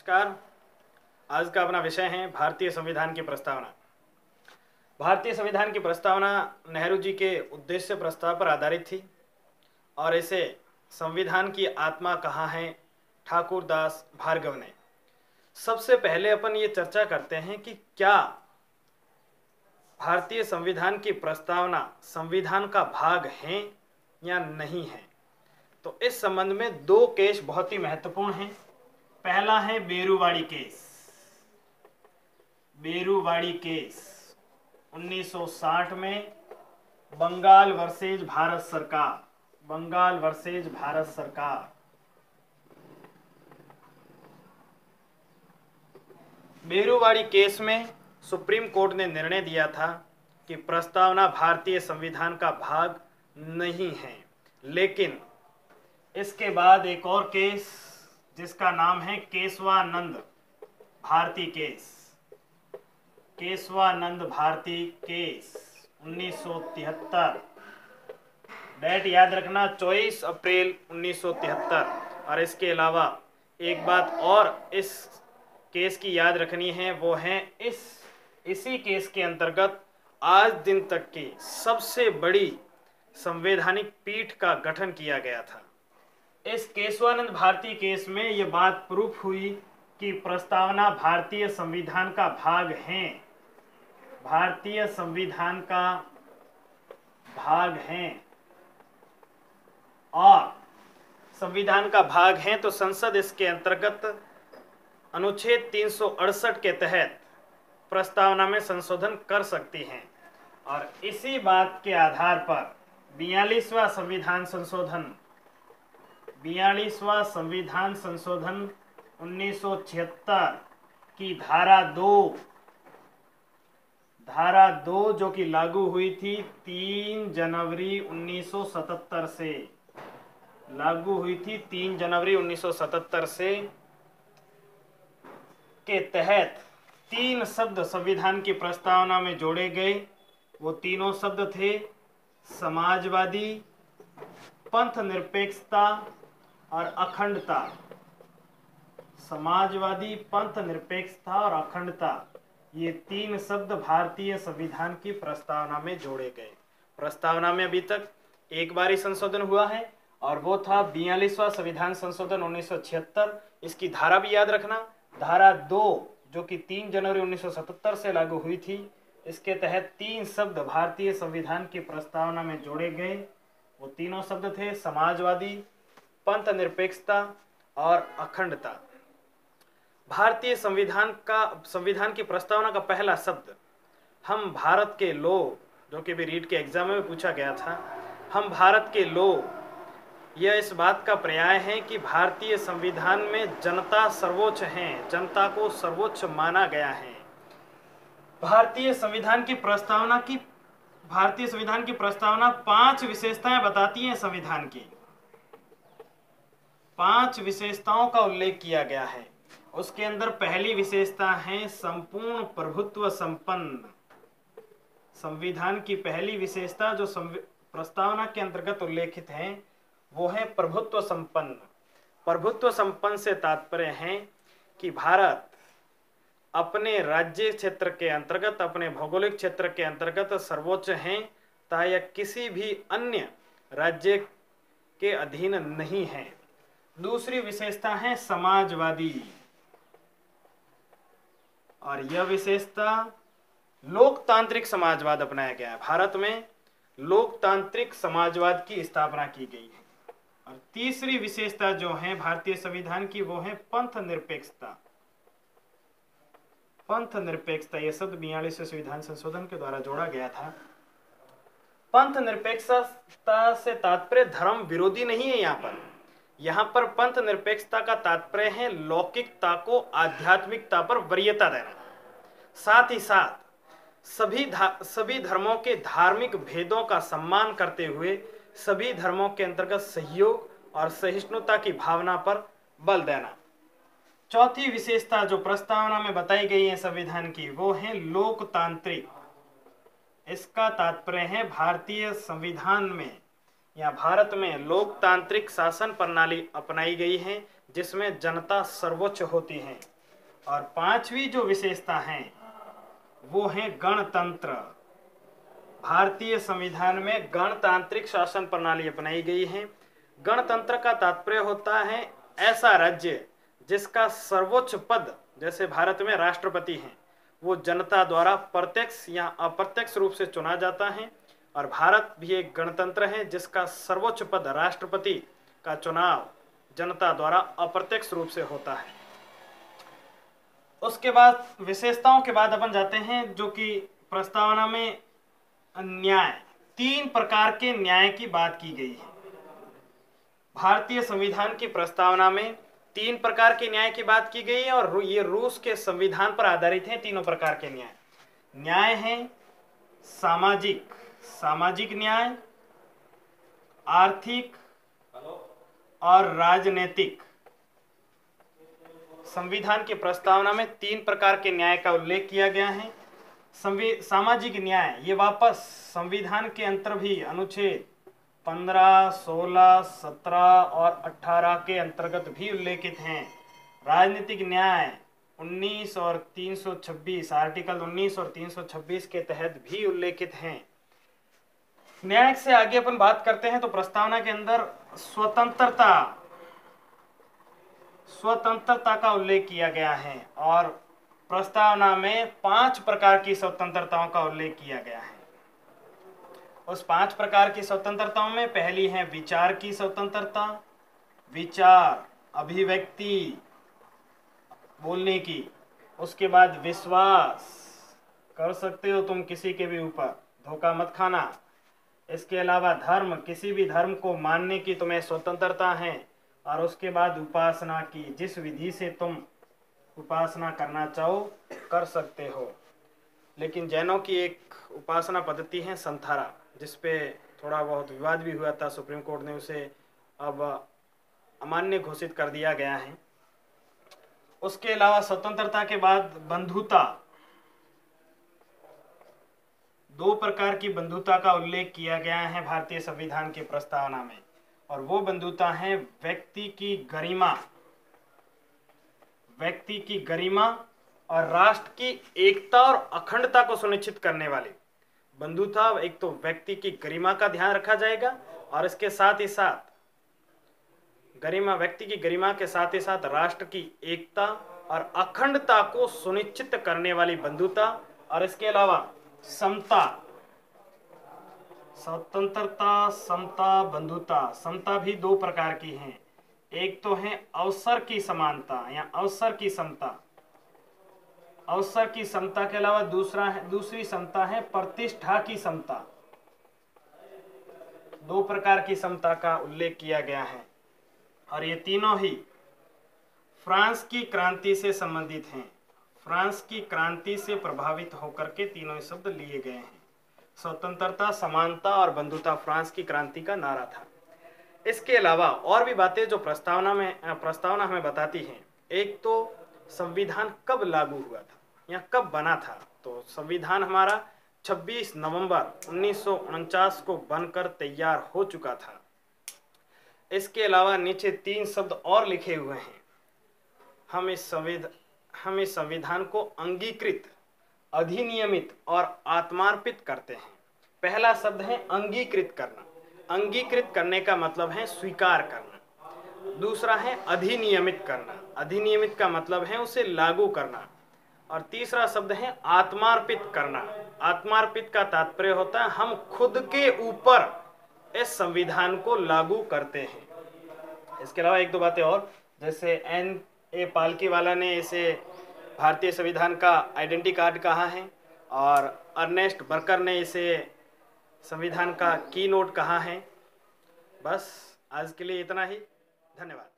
नमस्कार। आज का अपना विषय है भारतीय संविधान की प्रस्तावना। भारतीय संविधान की प्रस्तावना नेहरू जी के उद्देश्य प्रस्ताव पर आधारित थी और इसे संविधान की आत्मा कहा है ठाकुर दास भार्गव ने। सबसे पहले अपन ये चर्चा करते हैं कि क्या भारतीय संविधान की प्रस्तावना संविधान का भाग है या नहीं है। तो इस संबंध में दो केस बहुत ही महत्वपूर्ण हैं। पहला है बेरुवाड़ी केस। बेरुवाड़ी केस 1960 में बंगाल वर्सेज भारत सरकार। बंगाल वर्सेज भारत सरकार। बेरुवाड़ी केस में सुप्रीम कोर्ट ने निर्णय दिया था कि प्रस्तावना भारतीय संविधान का भाग नहीं है। लेकिन इसके बाद एक और केस जिसका नाम है Kesavananda Bharati case. Kesavananda Bharati case 1973। Date याद रखना 24 अप्रैल 1973। और इसके अलावा एक बात और इस केस की याद रखनी है, वो है इसी केस के अंतर्गत आज दिन तक की सबसे बड़ी संवैधानिक पीठ का गठन किया गया था। इस केशवानंद भारती केस में यह बात प्रूफ हुई कि प्रस्तावना भारतीय संविधान का भाग है। भारतीय संविधान का भाग है और संविधान का भाग है तो संसद इसके अंतर्गत अनुच्छेद 368 के तहत प्रस्तावना में संशोधन कर सकती है। और इसी बात के आधार पर 42वां संविधान संशोधन 1976 की धारा 2 जो कि लागू हुई थी 3 जनवरी 1977 से, लागू हुई थी 3 जनवरी 1977 से, के तहत 3 शब्द संविधान की प्रस्तावना में जोड़े गए। वो तीनों शब्द थे समाजवादी, पंथ निरपेक्षता और अखंडता। समाजवादी, पंथ निरपेक्षता और अखंडता, ये 3 शब्द भारतीय संविधान की प्रस्तावना में जोड़े गए। प्रस्तावना में अभी तक एक बार ही संशोधन हुआ है और वो था 42वां संविधान संशोधन 1976। इसकी धारा भी याद रखना, धारा 2 जो कि 3 जनवरी 1977 से लागू हुई थी। इसके तहत 3 शब्द भारतीय संविधान की प्रस्तावना में जोड़े गए। वो तीनों शब्द थे समाजवादी, पंथ निरपेक्षता और अखंडता। भारतीय संविधान की प्रस्तावना का पहला शब्द हम भारत के लोग, जो कि भी रीट के एग्जाम में पूछा गया था, हम भारत के लोग, यह इस बात का पर्याय है कि भारतीय संविधान में जनता सर्वोच्च है, जनता को सर्वोच्च माना गया है। भारतीय संविधान की प्रस्तावना 5 विशेषताएं बताती हैं। संविधान की 5 विशेषताओं का उल्लेख किया गया है। उसके अंदर पहली विशेषता है संपूर्ण प्रभुत्व संपन्न। संविधान की पहली विशेषता जो प्रस्तावना के अंतर्गत उल्लेखित है वो है प्रभुत्व संपन्न। प्रभुत्व संपन्न से तात्पर्य है कि भारत अपने राज्य क्षेत्र के अंतर्गत, अपने भौगोलिक क्षेत्र के अंतर्गत सर्वोच्च है तथा यह किसी भी अन्य राज्य के अधीन नहीं है। दूसरी विशेषता है समाजवादी और यह विशेषता लोकतांत्रिक समाजवाद अपनाया गया है। भारत में लोकतांत्रिक समाजवाद की स्थापना की गई है। और तीसरी विशेषता जो है भारतीय संविधान की वो है पंथ निरपेक्षता। पंथ निरपेक्षता यह शब्द 42वें संविधान संशोधन के द्वारा जोड़ा गया था। पंथ निरपेक्षता से तात्पर्य धर्म विरोधी नहीं है। यहाँ पर पंथ निरपेक्षता का तात्पर्य है लौकिकता को आध्यात्मिकता पर वरीयता देना। साथ ही साथ सभी धर्मों के धार्मिक भेदों का सम्मान करते हुए सभी धर्मों के अंतर्गत सहयोग और सहिष्णुता की भावना पर बल देना। चौथी विशेषता जो प्रस्तावना में बताई गई है संविधान की वो है लोकतांत्रिक। इसका तात्पर्य है भारतीय संविधान में या भारत में लोकतांत्रिक शासन प्रणाली अपनाई गई है जिसमें जनता सर्वोच्च होती है। और पांचवी जो विशेषता है वो है गणतंत्र। भारतीय संविधान में गणतांत्रिक शासन प्रणाली अपनाई गई है। गणतंत्र का तात्पर्य होता है ऐसा राज्य जिसका सर्वोच्च पद, जैसे भारत में राष्ट्रपति हैं, वो जनता द्वारा प्रत्यक्ष या अप्रत्यक्ष रूप से चुना जाता है। और भारत भी एक गणतंत्र है जिसका सर्वोच्च पद राष्ट्रपति का चुनाव जनता द्वारा अप्रत्यक्ष रूप से होता है। उसके बाद विशेषताओं के बाद अपन जाते हैं जो कि प्रस्तावना में न्याय, 3 प्रकार के न्याय की बात की गई है। भारतीय संविधान की प्रस्तावना में 3 प्रकार के न्याय की बात की गई है और ये रूस के संविधान पर आधारित हैं। तीनों प्रकार के न्याय, न्याय है सामाजिक न्याय, आर्थिक और राजनीतिक। संविधान की प्रस्तावना में 3 प्रकार के न्याय का उल्लेख किया गया है। सामाजिक न्याय ये वापस संविधान के अंतर भी अनुच्छेद 15, 16, 17 और 18 के अंतर्गत भी उल्लेखित हैं। राजनीतिक न्याय 19 और 326, आर्टिकल 19 और 326 के तहत भी उल्लेखित हैं। न्याय से आगे अपन बात करते हैं तो प्रस्तावना के अंदर स्वतंत्रता का उल्लेख किया गया है और प्रस्तावना में 5 प्रकार की स्वतंत्रताओं का उल्लेख किया गया है। उस 5 प्रकार की स्वतंत्रताओं में पहली है विचार की स्वतंत्रता, विचार, अभिव्यक्ति, बोलने की। उसके बाद विश्वास कर सकते हो तुम किसी के भी ऊपर, धोखा मत खाना। इसके अलावा धर्म, किसी भी धर्म को मानने की तुम्हें स्वतंत्रता है। और उसके बाद उपासना की, जिस विधि से तुम उपासना करना चाहो कर सकते हो। लेकिन जैनों की एक उपासना पद्धति है संथारा, जिस पे थोड़ा बहुत विवाद भी हुआ था। सुप्रीम कोर्ट ने उसे अब अमान्य घोषित कर दिया गया है। उसके अलावा स्वतंत्रता के बाद बंधुता, 2 प्रकार की बंधुता का उल्लेख किया गया है भारतीय संविधान की प्रस्तावना में। और वो बंधुता है व्यक्ति की गरिमा और राष्ट्र की एकता और अखंडता को सुनिश्चित करने वाली बंधुता। एक तो व्यक्ति की गरिमा का ध्यान रखा जाएगा और इसके साथ ही साथ व्यक्ति की गरिमा के साथ ही साथ राष्ट्र की एकता और अखंडता को सुनिश्चित करने वाली बंधुता। और इसके अलावा समता, स्वतंत्रता, समता, बंधुता। समता भी 2 प्रकार की हैं। एक तो है अवसर की समानता या अवसर की समता। अवसर की समता के अलावा दूसरी समता है प्रतिष्ठा की समता। 2 प्रकार की समता का उल्लेख किया गया है और ये तीनों ही फ्रांस की क्रांति से संबंधित हैं। फ्रांस की क्रांति से प्रभावित होकर के तीनों शब्द लिए गए हैं। स्वतंत्रता, समानता और बंधुता फ्रांस की क्रांति का नारा था। इसके अलावा और भी बातें जो प्रस्तावना हमें बताती हैं। एक तो संविधान कब लागू हुआ था या कब बना था। तो संविधान हमारा 26 नवंबर 1949 को बनकर तैयार हो चुका था। इसके अलावा नीचे 3 शब्द और लिखे हुए हैं। हम इस संविधान को अंगीकृत, अधिनियमित और आत्मार्पित करते हैं। पहला शब्द है अंगीकृत करना। अंगीकृत करने का मतलब है स्वीकार करना। दूसरा है अधिनियमित करना। अधिनियमित का मतलब है उसे लागू करना। और तीसरा शब्द है आत्मार्पित करना। आत्मार्पित का तात्पर्य होता है हम खुद के ऊपर इस संविधान को लागू करते हैं। इसके अलावा 1-2 बातें और, जैसे N.A. पालकीवाला ने इसे भारतीय संविधान का आइडेंटिटी कार्ड कहा है और अर्नेस्ट बर्कर ने इसे संविधान का की नोट कहा है। बस आज के लिए इतना ही। धन्यवाद।